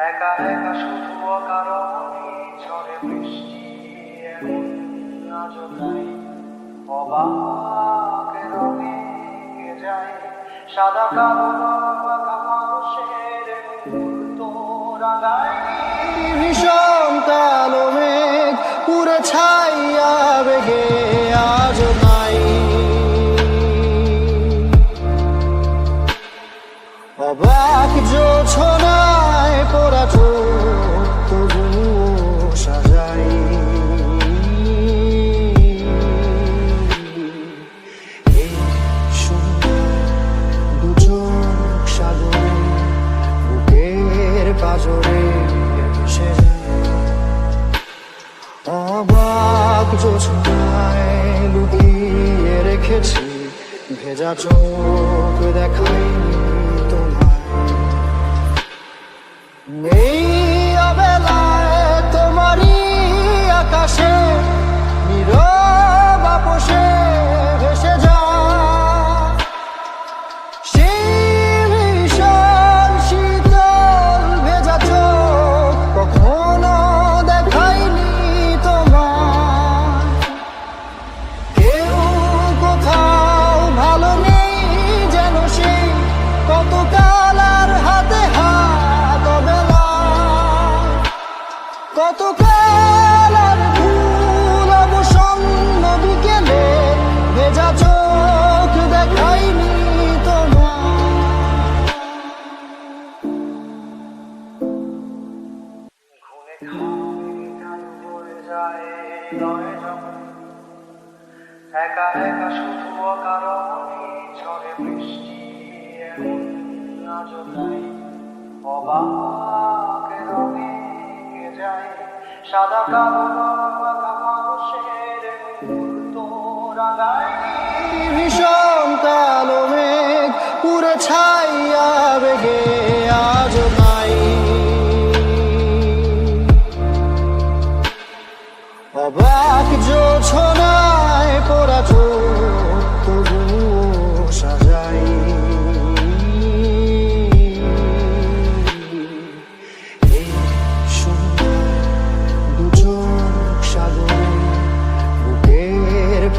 একা একা শুধু অকারণে ঝড়ে বৃষ্টি এমন আজও নাই অবাক রঙে যায় সাদা কালো বাঁকা মানুষের মুহূর্ত রাঙায় ভীষণ কালো মেঘ পুরে ছাইয়া বেগে আজও নাই অবাক জোছনায় পোড়া চোখ তবুও সাজাই এই সুন্দর দু চোখ সাগরে বুকের পাঁজরে ভেসে যায় অবাক জোছনায় লুকিয়ে রেখেছি ভেজা চোখ দেখাই এই অবেলায় তোমারই আকাশে নীরব আপোষে ভেসে যায় সেই ভীষণ শীতল ভেজা চোখ কখনো দেখাইনি তোমার কেউ কোথাও ভালো নেই যেন সেই কতকাল আর হাতে কতকাল আর ভুল অবসন্ন বিকেলে ভেজা চোখ দেখাইনি তোমার ঘুমে খাই পড়ে যায় নয় যখন একা একা শুধু অকারণে ঝড়ে বৃষ্টি এমন আজও নাই অবাক রঙে সাদা কালো বাঁকা মানুষের মুহূর্ত রাঙায় ভীষণ কালো মেঘ পুরে ছাইয়া বেগে আজও নাই অবাক জোছনায় পোড়া চোখ তবুও সাজাই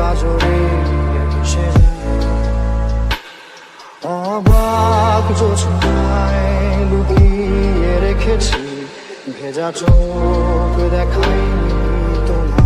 পাঁজরে ভেসে যায় অবাক জোছনায় লুকিয়ে রেখেছি ভেজা চোখ দেখাইনি তোমায়